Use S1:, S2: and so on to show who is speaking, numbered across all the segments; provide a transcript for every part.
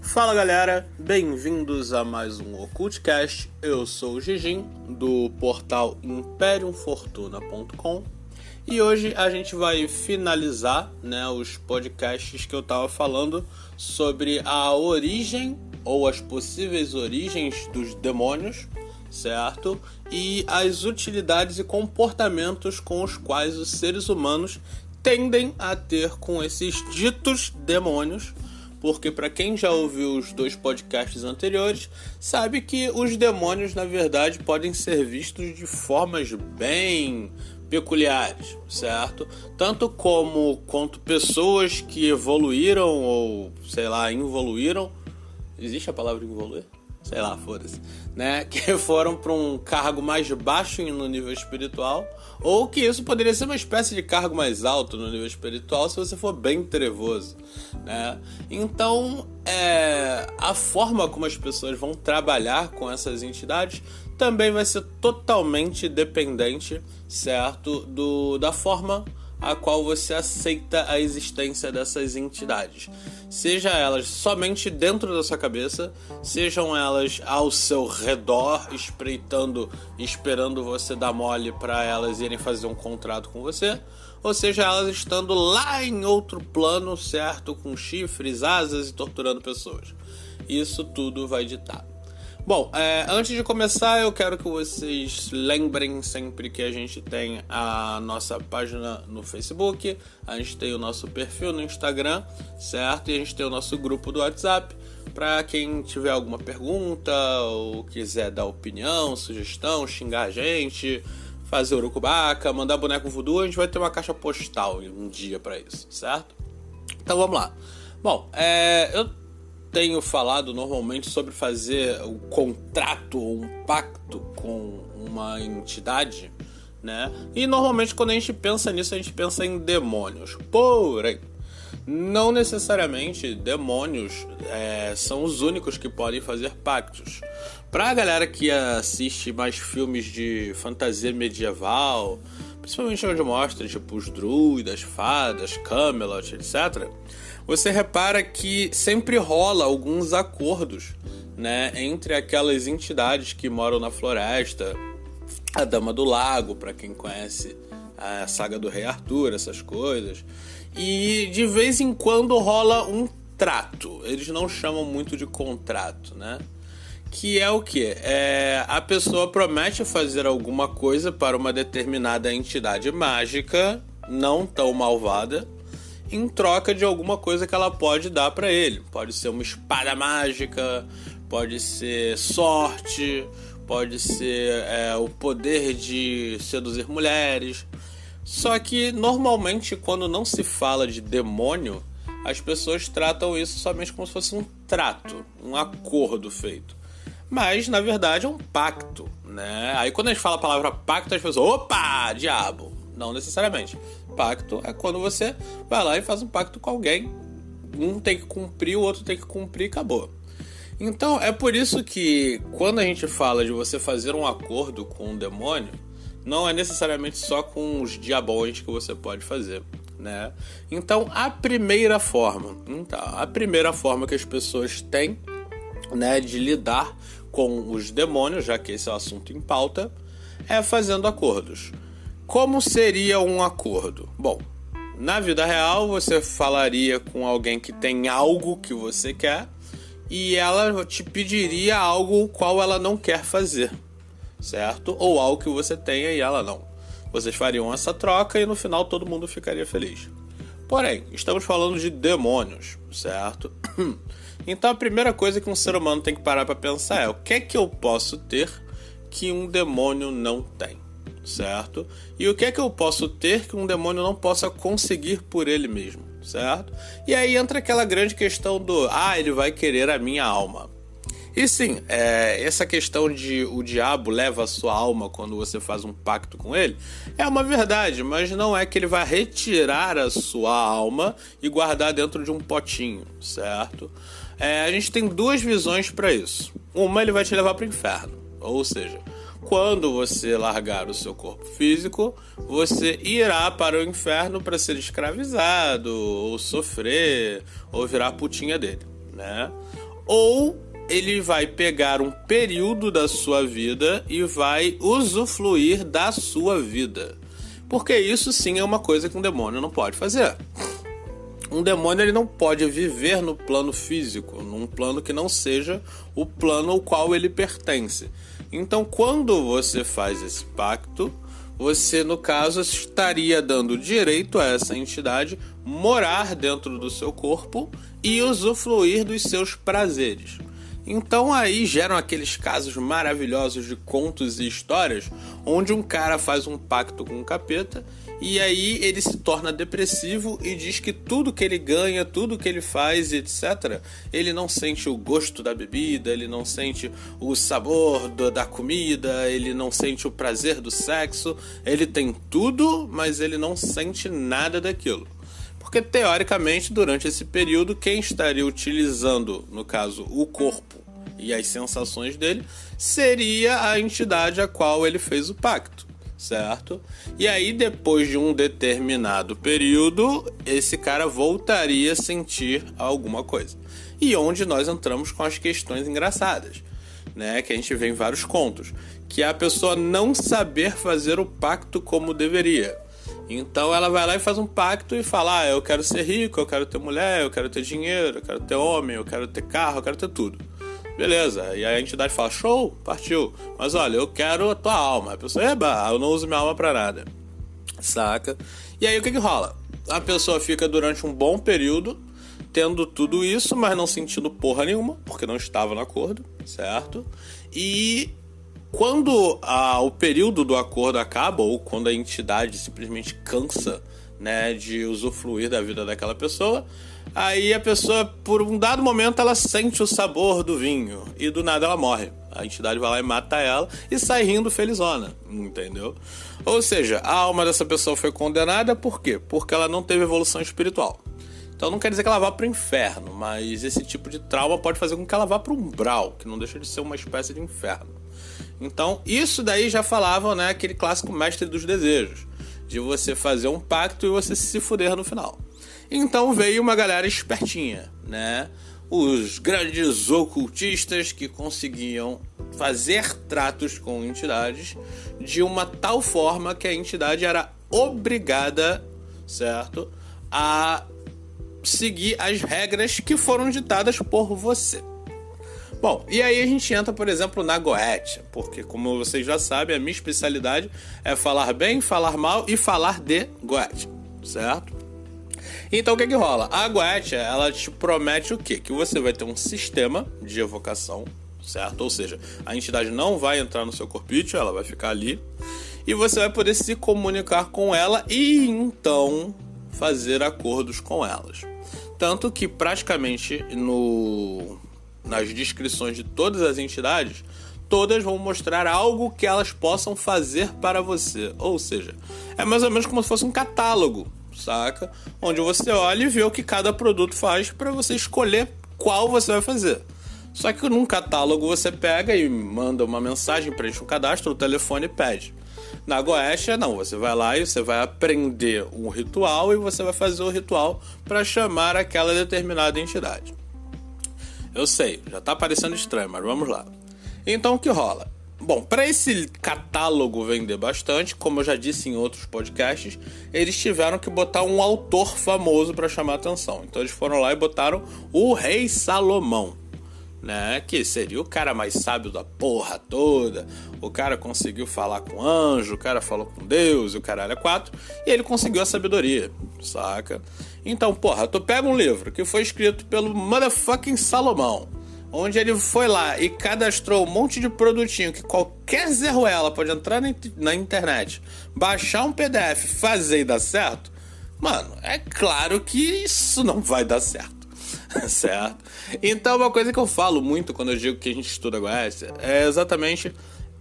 S1: Fala galera, bem-vindos a mais um Occultcast. Eu sou o Gigim, do portal imperiumfortuna.com, e hoje a gente vai finalizar, os podcasts que eu tava falando sobre a origem ou as possíveis origens dos demônios, certo? E as utilidades e comportamentos com os quais os seres humanos tendem a ter com esses ditos demônios. Porque para quem já ouviu os dois podcasts anteriores, sabe que os demônios, na verdade, podem ser vistos de formas bem peculiares, certo? Tanto quanto pessoas que evoluíram ou, involuíram. Existe a palavra evoluir? Sei lá, foda-se. Que foram para um cargo mais baixo no nível espiritual, ou que isso poderia ser uma espécie de cargo mais alto no nível espiritual se você for bem trevoso, Então, a forma como as pessoas vão trabalhar com essas entidades também vai ser totalmente dependente, certo, da forma a qual você aceita a existência dessas entidades. Seja elas somente dentro da sua cabeça, sejam elas ao seu redor, espreitando, esperando você dar mole para elas irem fazer um contrato com você, ou seja elas estando lá em outro plano, certo, com chifres, asas e torturando pessoas. Isso tudo vai ditar. Bom, antes de começar, eu quero que vocês lembrem sempre que a gente tem a nossa página no Facebook, a gente tem o nosso perfil no Instagram, certo? E a gente tem o nosso grupo do WhatsApp, para quem tiver alguma pergunta ou quiser dar opinião, sugestão, xingar a gente, fazer urucubaca, mandar boneco voodoo, a gente vai ter uma caixa postal um dia para isso, certo? Então vamos lá. Bom, eu tenho falado normalmente sobre fazer um contrato ou um pacto com uma entidade, E normalmente quando a gente pensa nisso, a gente pensa em demônios. Porém, não necessariamente demônios são os únicos que podem fazer pactos. Pra galera que assiste mais filmes de fantasia medieval, principalmente onde mostra tipo os druidas, fadas, Camelot, etc., você repara que sempre rola alguns acordos, entre aquelas entidades que moram na floresta, a Dama do Lago, para quem conhece a saga do Rei Arthur, essas coisas, e de vez em quando rola um trato. Eles não chamam muito de contrato, que é o quê? A pessoa promete fazer alguma coisa para uma determinada entidade mágica, não tão malvada, em troca de alguma coisa que ela pode dar para ele. Pode ser uma espada mágica, pode ser sorte, pode ser o poder de seduzir mulheres. Só que normalmente quando não se fala de demônio, as pessoas tratam isso somente como se fosse um trato, um acordo feito. Mas na verdade é um pacto, Aí quando a gente fala a palavra pacto, as pessoas, opa, diabo. Não necessariamente. Pacto é quando você vai lá e faz um pacto com alguém. Um tem que cumprir, o outro tem que cumprir e acabou. Então é por isso que quando a gente fala de você fazer um acordo com um demônio, não é necessariamente só com os diabões que você pode fazer, Então a primeira forma que as pessoas têm, de lidar com os demônios, já que esse é o assunto em pauta, é fazendo acordos. Como seria um acordo? Bom, na vida real você falaria com alguém que tem algo que você quer e ela te pediria algo qual ela não quer fazer, certo? Ou algo que você tenha e ela não. Vocês fariam essa troca e no final todo mundo ficaria feliz. Porém, estamos falando de demônios, certo? Então a primeira coisa que um ser humano tem que parar para pensar é: o que é que eu posso ter que um demônio não tem? Certo? E o que é que eu posso ter que um demônio não possa conseguir por ele mesmo, certo? E aí entra aquela grande questão do ele vai querer a minha alma. E sim, essa questão de o diabo leva a sua alma quando você faz um pacto com ele é uma verdade, mas não é que ele vai retirar a sua alma e guardar dentro de um potinho, certo? A gente tem duas visões para isso. Uma, ele vai te levar para o inferno, ou seja, quando você largar o seu corpo físico, você irá para o inferno para ser escravizado, ou sofrer, ou virar a putinha dele, ou ele vai pegar um período da sua vida e vai usufruir da sua vida. Porque isso sim é uma coisa que um demônio não pode fazer. Um demônio ele não pode viver no plano físico, num plano que não seja o plano ao qual ele pertence. Então, quando você faz esse pacto, você, no caso, estaria dando direito a essa entidade morar dentro do seu corpo e usufruir dos seus prazeres. Então aí geram aqueles casos maravilhosos de contos e histórias onde um cara faz um pacto com um capeta e aí ele se torna depressivo e diz que tudo que ele ganha, tudo que ele faz, etc., ele não sente o gosto da bebida, ele não sente o sabor da comida, ele não sente o prazer do sexo, ele tem tudo, mas ele não sente nada daquilo. Porque, teoricamente, durante esse período, quem estaria utilizando, no caso, o corpo e as sensações dele, seria a entidade a qual ele fez o pacto, certo? E aí, depois de um determinado período, esse cara voltaria a sentir alguma coisa. E onde nós entramos com as questões engraçadas, né? Que a gente vê em vários contos, que é a pessoa não saber fazer o pacto como deveria. Então ela vai lá e faz um pacto e fala: eu quero ser rico, eu quero ter mulher, eu quero ter dinheiro, eu quero ter homem, eu quero ter carro, eu quero ter tudo. Beleza, e aí a entidade fala: show, partiu. Mas olha, eu quero a tua alma. A pessoa: eba, eu não uso minha alma pra nada. Saca? E aí o que rola? A pessoa fica durante um bom período tendo tudo isso, mas não sentindo porra nenhuma, porque não estava no acordo, certo? E quando o período do acordo acaba, ou quando a entidade simplesmente cansa, né, de usufruir da vida daquela pessoa, aí a pessoa, por um dado momento, ela sente o sabor do vinho e do nada ela morre. A entidade vai lá e mata ela e sai rindo felizona, entendeu? Ou seja, a alma dessa pessoa foi condenada por quê? Porque ela não teve evolução espiritual. Então não quer dizer que ela vá para o inferno, mas esse tipo de trauma pode fazer com que ela vá para o umbral, que não deixa de ser uma espécie de inferno. Então, isso daí já falavam, né, aquele clássico mestre dos desejos, de você fazer um pacto e você se fuder no final. Então veio uma galera espertinha, né? Os grandes ocultistas que conseguiam fazer tratos com entidades de uma tal forma que a entidade era obrigada, certo, a seguir as regras que foram ditadas por você. Bom, e aí a gente entra, por exemplo, na Goetia, porque, como vocês já sabem, a minha especialidade é falar bem, falar mal e falar de Goetia, certo? Então, o que rola? A Goetia, ela te promete o quê? Que você vai ter um sistema de evocação, certo? Ou seja, a entidade não vai entrar no seu corpício, ela vai ficar ali, e você vai poder se comunicar com ela e, então, fazer acordos com elas. Tanto que, praticamente, nas descrições de todas as entidades, todas vão mostrar algo que elas possam fazer para você. Ou seja, é mais ou menos como se fosse um catálogo, saca? Onde você olha e vê o que cada produto faz para você escolher qual você vai fazer. Só que num catálogo você pega e manda uma mensagem, preenche um cadastro no telefone e pede. Na Goetia, não, você vai lá e você vai aprender um ritual e você vai fazer o ritual para chamar aquela determinada entidade. Eu sei, já tá parecendo estranho, mas vamos lá. Então o que rola? Bom, para esse catálogo vender bastante, como eu já disse em outros podcasts, eles tiveram que botar um autor famoso para chamar a atenção. Então eles foram lá e botaram o Rei Salomão, né? Que seria o cara mais sábio da porra toda. O cara conseguiu falar com anjo, o cara falou com Deus, o caralho é quatro, e ele conseguiu a sabedoria, saca? Então, porra, tu pega um livro que foi escrito pelo motherfucking Salomão, onde ele foi lá e cadastrou um monte de produtinho que qualquer Zé Ruela pode entrar na internet, baixar um PDF, fazer e dar certo. Mano, é claro que isso não vai dar certo. Certo? Então, uma coisa que eu falo muito quando eu digo que a gente estuda Goetia é exatamente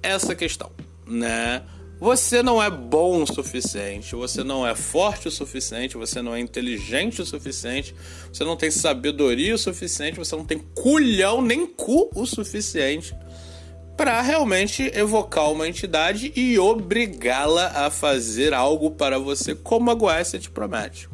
S1: essa questão, né? Você não é bom o suficiente, você não é forte o suficiente, você não é inteligente o suficiente, você não tem sabedoria o suficiente, você não tem culhão nem cu o suficiente para realmente evocar uma entidade e obrigá-la a fazer algo para você, como a Goetia te promete.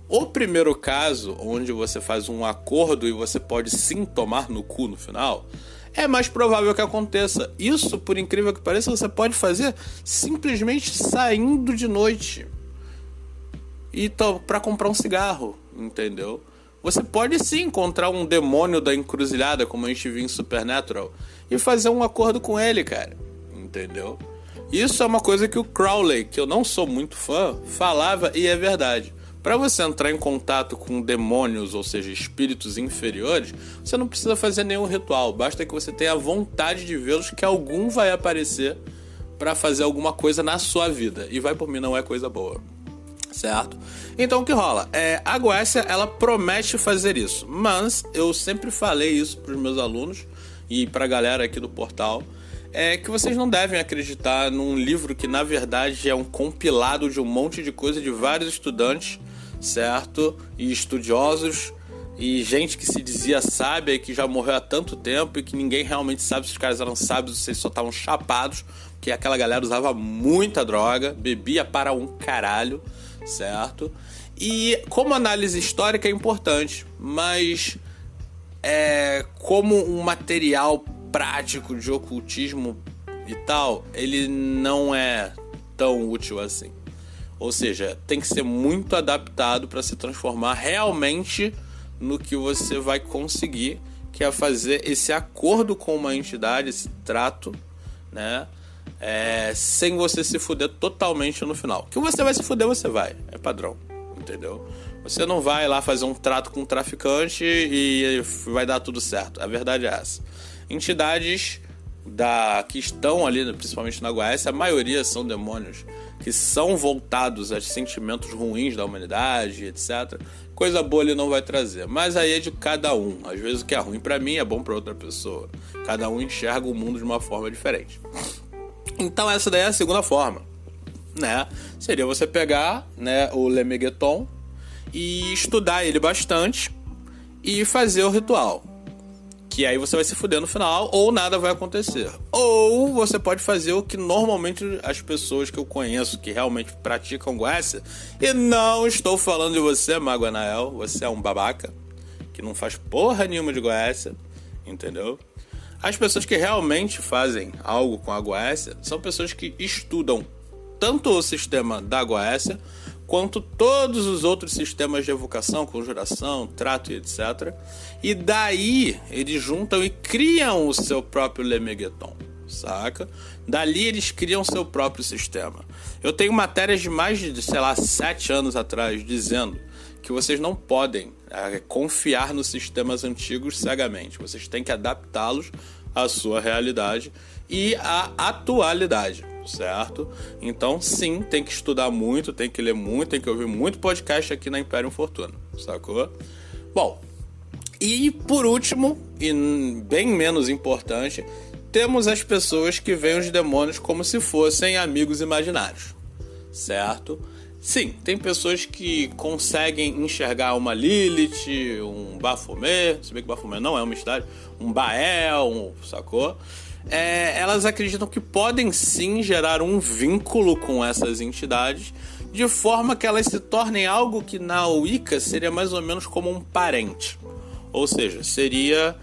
S1: O primeiro caso, onde você faz um acordo e você pode sim tomar no cu no final, é mais provável que aconteça. Isso, por incrível que pareça, você pode fazer simplesmente saindo de noite e para comprar um cigarro, entendeu? Você pode sim encontrar um demônio da encruzilhada, como a gente viu em Supernatural, e fazer um acordo com ele, cara, entendeu? Isso é uma coisa que o Crowley, que eu não sou muito fã, falava e é verdade. Para você entrar em contato com demônios, ou seja, espíritos inferiores, você não precisa fazer nenhum ritual. Basta que você tenha vontade de vê-los, que algum vai aparecer para fazer alguma coisa na sua vida. E vai por mim, não é coisa boa. Certo? Então o que rola? A Goécia, ela promete fazer isso. Mas eu sempre falei isso para os meus alunos e para a galera aqui do portal. Que vocês não devem acreditar num livro que na verdade é um compilado de um monte de coisa de vários estudantes, certo? E estudiosos e gente que se dizia sábia e que já morreu há tanto tempo e que ninguém realmente sabe se os caras eram sábios ou se eles só estavam chapados, porque aquela galera usava muita droga, bebia para um caralho, certo? E como análise histórica é importante, mas como um material prático de ocultismo e tal, ele não é tão útil assim. Ou seja, tem que ser muito adaptado para se transformar realmente no que você vai conseguir, que é fazer esse acordo com uma entidade, esse trato, né? Sem você se fuder totalmente no final. Que você vai se fuder, você vai. É padrão, entendeu? Você não vai lá fazer um trato com um traficante e vai dar tudo certo. A verdade é essa. Entidades que estão ali, principalmente na Goécia, a maioria são demônios que são voltados a sentimentos ruins da humanidade, etc. Coisa boa ele não vai trazer, mas aí é de cada um. Às vezes o que é ruim pra mim é bom pra outra pessoa. Cada um enxerga o mundo de uma forma diferente. Então essa daí é a segunda forma, né? Seria você pegar, né, o Lemegeton e estudar ele bastante e fazer o ritual. Que aí você vai se fuder no final, ou nada vai acontecer. Ou você pode fazer o que normalmente as pessoas que eu conheço que realmente praticam Goécia, e não estou falando de você, Mago Anael, você é um babaca que não faz porra nenhuma de Goécia, entendeu? As pessoas que realmente fazem algo com a Goécia são pessoas que estudam tanto o sistema da Goécia quanto todos os outros sistemas de evocação, conjuração, trato e etc. E daí eles juntam e criam o seu próprio Lemegeton, saca? Dali eles criam o seu próprio sistema. Eu tenho matérias de mais de, 7 anos atrás dizendo que vocês não podem confiar nos sistemas antigos cegamente. Vocês têm que adaptá-los à sua realidade e à atualidade. Certo? Então sim, tem que estudar muito, tem que ler muito, tem que ouvir muito podcast aqui na Imperium Fortuna, sacou? Bom, e por último, e bem menos importante, temos as pessoas que veem os demônios como se fossem amigos imaginários, certo? Sim, tem pessoas que conseguem enxergar uma Lilith, um Baphomet, se bem que Baphomet não é uma entidade, um Baal, sacou? Elas acreditam que podem sim gerar um vínculo com essas entidades, de forma que elas se tornem algo que na Wicca seria mais ou menos como um parente. Ou seja, seria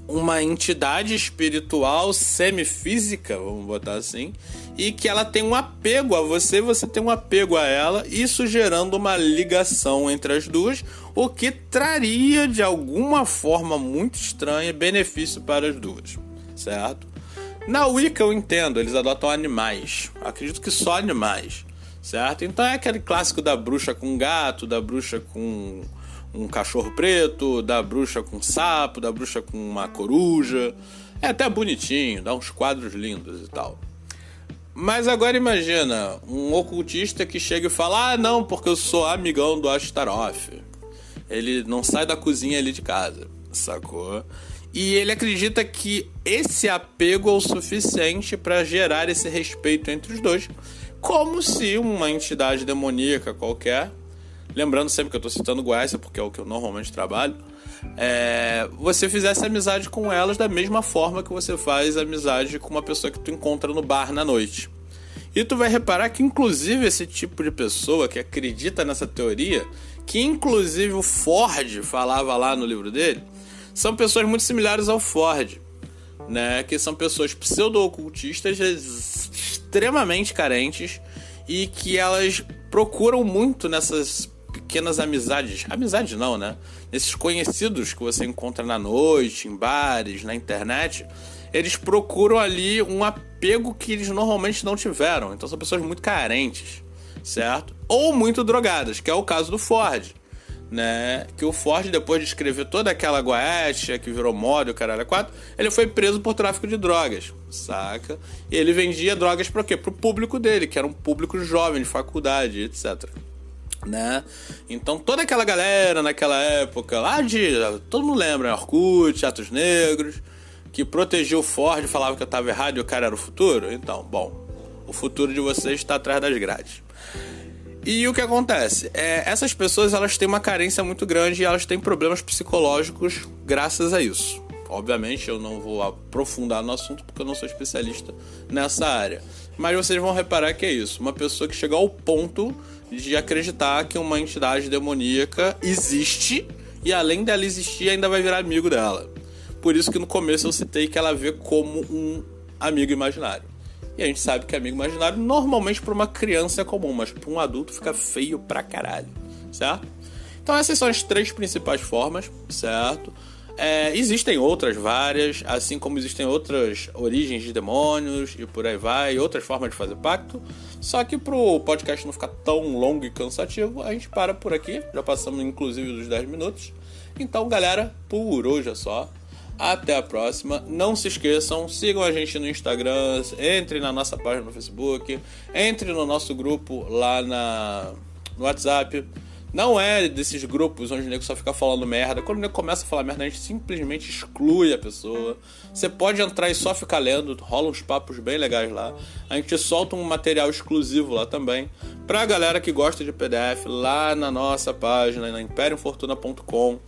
S1: uma entidade espiritual semifísica, vamos botar assim, e que ela tem um apego a você e você tem um apego a ela, isso gerando uma ligação entre as duas, o que traria de alguma forma muito estranha benefício para as duas, certo? Na Wicca eu entendo, eles adotam animais, acredito que só animais, certo? Então é aquele clássico da bruxa com gato, da bruxa com um cachorro preto, da bruxa com sapo, da bruxa com uma coruja. É até bonitinho, dá uns quadros lindos e tal. Mas agora imagina um ocultista que chega e fala: ah, não, porque eu sou amigão do Astaroth. Ele não sai da cozinha ali de casa, sacou? E ele acredita que esse apego é o suficiente para gerar esse respeito entre os dois, como se uma entidade demoníaca qualquer, lembrando sempre que eu estou citando Goécia, porque é o que eu normalmente trabalho, você fizesse amizade com elas da mesma forma que você faz amizade com uma pessoa que tu encontra no bar na noite. E tu vai reparar que, inclusive, esse tipo de pessoa que acredita nessa teoria, que inclusive o Ford falava lá no livro dele, são pessoas muito similares ao Ford, né? Que são pessoas pseudo-ocultistas extremamente carentes e que elas procuram muito nessas pequenas amizades. Amizades não, né? Nesses conhecidos que você encontra na noite, em bares, na internet, eles procuram ali um apego que eles normalmente não tiveram. Então são pessoas muito carentes, certo? Ou muito drogadas, que é o caso do Ford, né? Que o Ford, depois de escrever toda aquela guacha que virou moda, o caralho 4, ele foi preso por tráfico de drogas, saca? E ele vendia drogas para quê? Pro público dele, que era um público jovem, de faculdade, etc. Né? Então toda aquela galera naquela época, lá de... todo mundo lembra, Orkut, Atos Negros, que protegia o Ford, falava que eu tava errado e o cara era o futuro. Então, bom, o futuro de vocês está atrás das grades. E o que acontece? Essas pessoas, elas têm uma carência muito grande e elas têm problemas psicológicos graças a isso. Obviamente eu não vou aprofundar no assunto porque eu não sou especialista nessa área. Mas vocês vão reparar que é isso. Uma pessoa que chega ao ponto de acreditar que uma entidade demoníaca existe e além dela existir ainda vai virar amigo dela. Por isso que no começo eu citei que ela vê como um amigo imaginário. E a gente sabe que amigo imaginário normalmente para uma criança é comum, mas para um adulto fica feio pra caralho, certo? Então essas são as 3 principais formas, certo? Existem outras várias, assim como existem outras origens de demônios e por aí vai, outras formas de fazer pacto. Só que pro podcast não ficar tão longo e cansativo, a gente para por aqui. Já passamos inclusive dos 10 minutos. Então galera, por hoje é só. Até a próxima. Não se esqueçam, sigam a gente no Instagram, entrem na nossa página no Facebook, entrem no nosso grupo lá no WhatsApp. Não é desses grupos onde o nego só fica falando merda. Quando o nego começa a falar merda, a gente simplesmente exclui a pessoa. Você pode entrar e só ficar lendo, rola uns papos bem legais lá. A gente solta um material exclusivo lá também. Pra galera que gosta de PDF, lá na nossa página, na imperiumfortuna.com,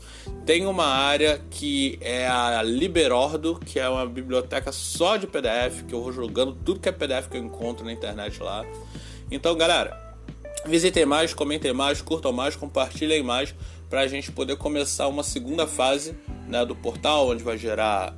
S1: tem uma área que é a Liberordo, que é uma biblioteca só de PDF, que eu vou jogando tudo que é PDF que eu encontro na internet lá. Então, galera, visitem mais, comentem mais, curtam mais, compartilhem mais para a gente poder começar uma segunda fase, né, do portal, onde vai gerar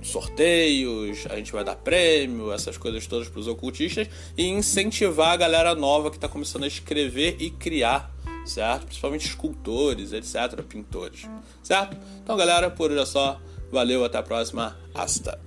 S1: sorteios, a gente vai dar prêmio, essas coisas todas para os ocultistas e incentivar a galera nova que está começando a escrever e criar, certo? Principalmente escultores, etc., pintores, certo? Então, galera, por hoje é só. Valeu, até a próxima. Hasta!